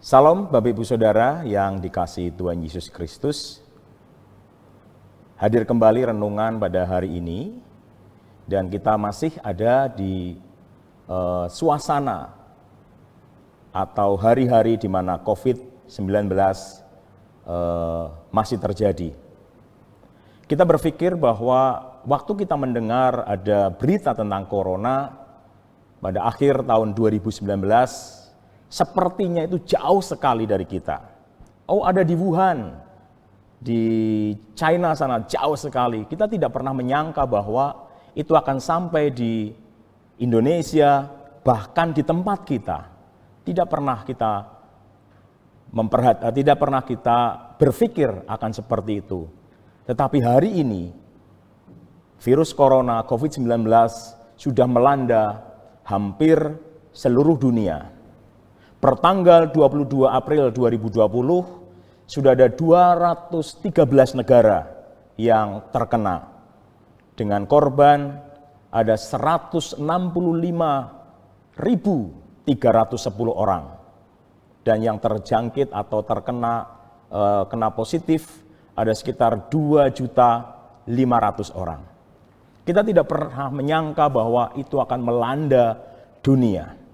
Salam Bapak Ibu Saudara yang dikasihi Tuhan Yesus Kristus. Hadir kembali renungan pada hari ini dan kita masih ada di suasana atau hari-hari di mana COVID-19 masih terjadi. Kita berpikir bahwa waktu kita mendengar ada berita tentang corona pada akhir tahun 2019, sepertinya itu jauh sekali dari kita. Oh, ada di Wuhan, di China sana, jauh sekali. Kita tidak pernah menyangka bahwa itu akan sampai di Indonesia, bahkan di tempat kita. Tidak pernah kita berpikir akan seperti itu. Tetapi hari ini, virus corona COVID-19 sudah melanda hampir seluruh dunia. Pertanggal 22 April 2020, sudah ada 213 negara yang terkena. Dengan korban ada 165.310 orang. Dan yang terjangkit atau kena positif ada sekitar 2.500.000 orang. Kita tidak pernah menyangka bahwa itu akan melanda dunia.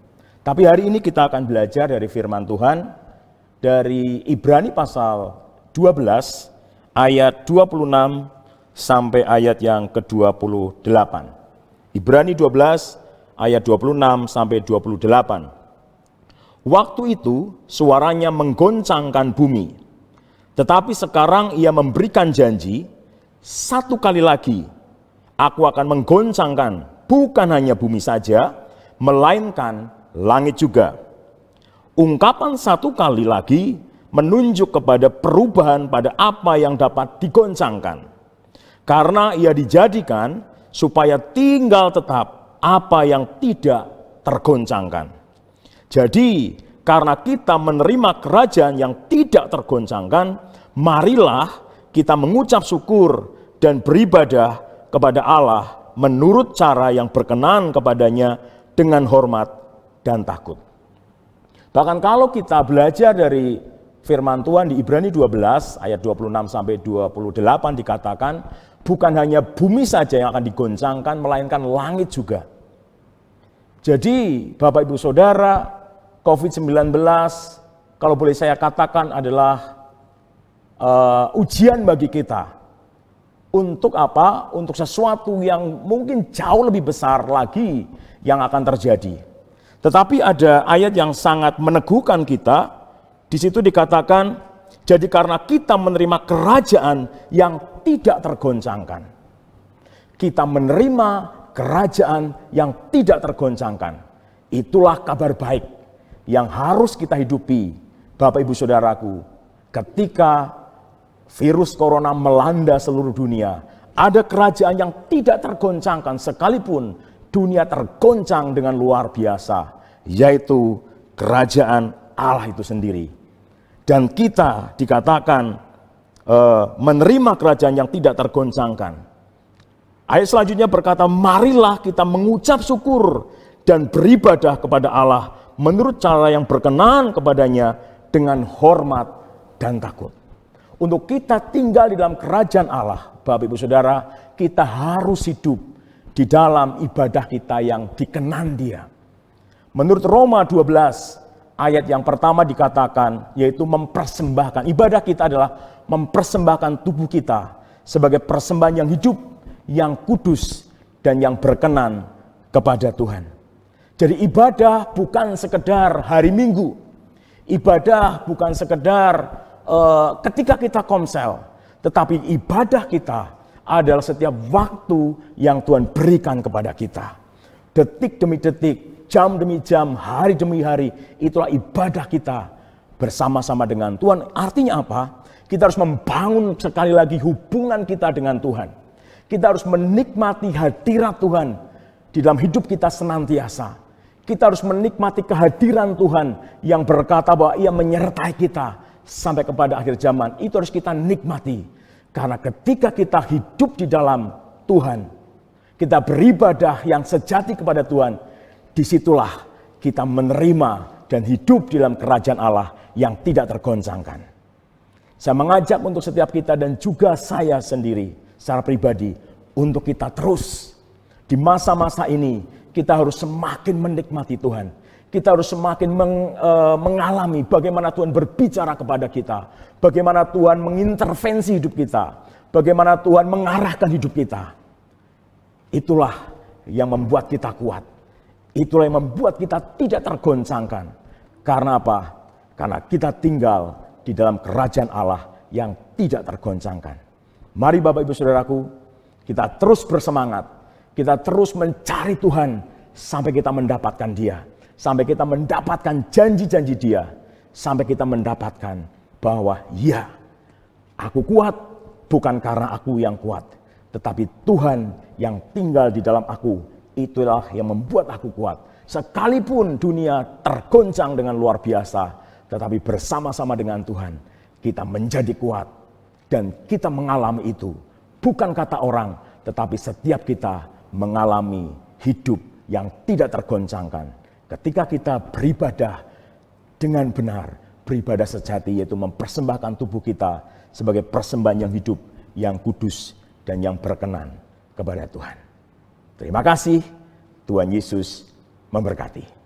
Tapi hari ini kita akan belajar dari firman Tuhan dari Ibrani pasal 12 ayat 26 sampai ayat yang ke-28. Ibrani 12 ayat 26 sampai 28. Waktu itu suaranya menggoncangkan bumi. Tetapi sekarang ia memberikan janji, satu kali lagi aku akan menggoncangkan bukan hanya bumi saja, melainkan langit juga. Ungkapan satu kali lagi menunjuk kepada perubahan pada apa yang dapat digoncangkan. Karena ia dijadikan supaya tinggal tetap apa yang tidak tergoncangkan. Jadi karena kita menerima kerajaan yang tidak tergoncangkan, marilah kita mengucap syukur dan beribadah kepada Allah menurut cara yang berkenan kepadanya dengan hormat dan takut. Bahkan kalau kita belajar dari firman Tuhan di Ibrani 12 ayat 26 sampai 28 dikatakan bukan hanya bumi saja yang akan digoncangkan melainkan langit juga. Jadi Bapak Ibu Saudara, COVID-19 kalau boleh saya katakan adalah ujian bagi kita. Untuk apa? Untuk sesuatu yang mungkin jauh lebih besar lagi yang akan terjadi. Tetapi ada ayat yang sangat meneguhkan kita. Di situ dikatakan, jadi karena kita menerima kerajaan yang tidak tergoncangkan. Kita menerima kerajaan yang tidak tergoncangkan. Itulah kabar baik yang harus kita hidupi, Bapak Ibu Saudaraku, ketika virus corona melanda seluruh dunia. Ada kerajaan yang tidak tergoncangkan sekalipun dunia tergoncang dengan luar biasa, yaitu kerajaan Allah itu sendiri. Dan kita dikatakan menerima kerajaan yang tidak tergoncangkan. Ayat selanjutnya berkata, marilah kita mengucap syukur dan beribadah kepada Allah menurut cara yang berkenan kepadanya dengan hormat dan takut. Untuk kita tinggal di dalam kerajaan Allah, Bapak Ibu Saudara, kita harus hidup di dalam ibadah kita yang dikenan Dia. Menurut Roma 12 ayat yang pertama dikatakan, yaitu mempersembahkan. Ibadah kita adalah mempersembahkan tubuh kita sebagai persembahan yang hidup, yang kudus, dan yang berkenan kepada Tuhan. Jadi ibadah bukan sekedar hari Minggu. Ibadah bukan sekedar ketika kita komsel. Tetapi ibadah kita adalah setiap waktu yang Tuhan berikan kepada kita. Detik demi detik, jam demi jam, hari demi hari. Itulah ibadah kita bersama-sama dengan Tuhan. Artinya apa? Kita harus membangun sekali lagi hubungan kita dengan Tuhan. Kita harus menikmati hadirat Tuhan di dalam hidup kita senantiasa. Kita harus menikmati kehadiran Tuhan yang berkata bahwa Ia menyertai kita sampai kepada akhir zaman. Itu harus kita nikmati. Karena ketika kita hidup di dalam Tuhan, kita beribadah yang sejati kepada Tuhan, disitulah kita menerima dan hidup di dalam kerajaan Allah yang tidak tergoncangkan. Saya mengajak untuk setiap kita dan juga saya sendiri secara pribadi untuk kita terus di masa-masa ini kita harus semakin menikmati Tuhan. Kita harus semakin mengalami bagaimana Tuhan berbicara kepada kita. Bagaimana Tuhan mengintervensi hidup kita. Bagaimana Tuhan mengarahkan hidup kita. Itulah yang membuat kita kuat. Itulah yang membuat kita tidak tergoncangkan. Karena apa? Karena kita tinggal di dalam kerajaan Allah yang tidak tergoncangkan. Mari Bapak Ibu Saudaraku, kita terus bersemangat. Kita terus mencari Tuhan sampai kita mendapatkan Dia. Sampai kita mendapatkan janji-janji Dia. Sampai kita mendapatkan bahwa ya, aku kuat bukan karena aku yang kuat. Tetapi Tuhan yang tinggal di dalam aku, itulah yang membuat aku kuat. Sekalipun dunia tergoncang dengan luar biasa, tetapi bersama-sama dengan Tuhan, kita menjadi kuat. Dan kita mengalami itu. Bukan kata orang, tetapi setiap kita mengalami hidup yang tidak tergoncangkan. Ketika kita beribadah dengan benar, beribadah sejati yaitu mempersembahkan tubuh kita sebagai persembahan yang hidup, yang kudus, dan yang berkenan kepada Tuhan. Terima kasih, Tuhan Yesus memberkati.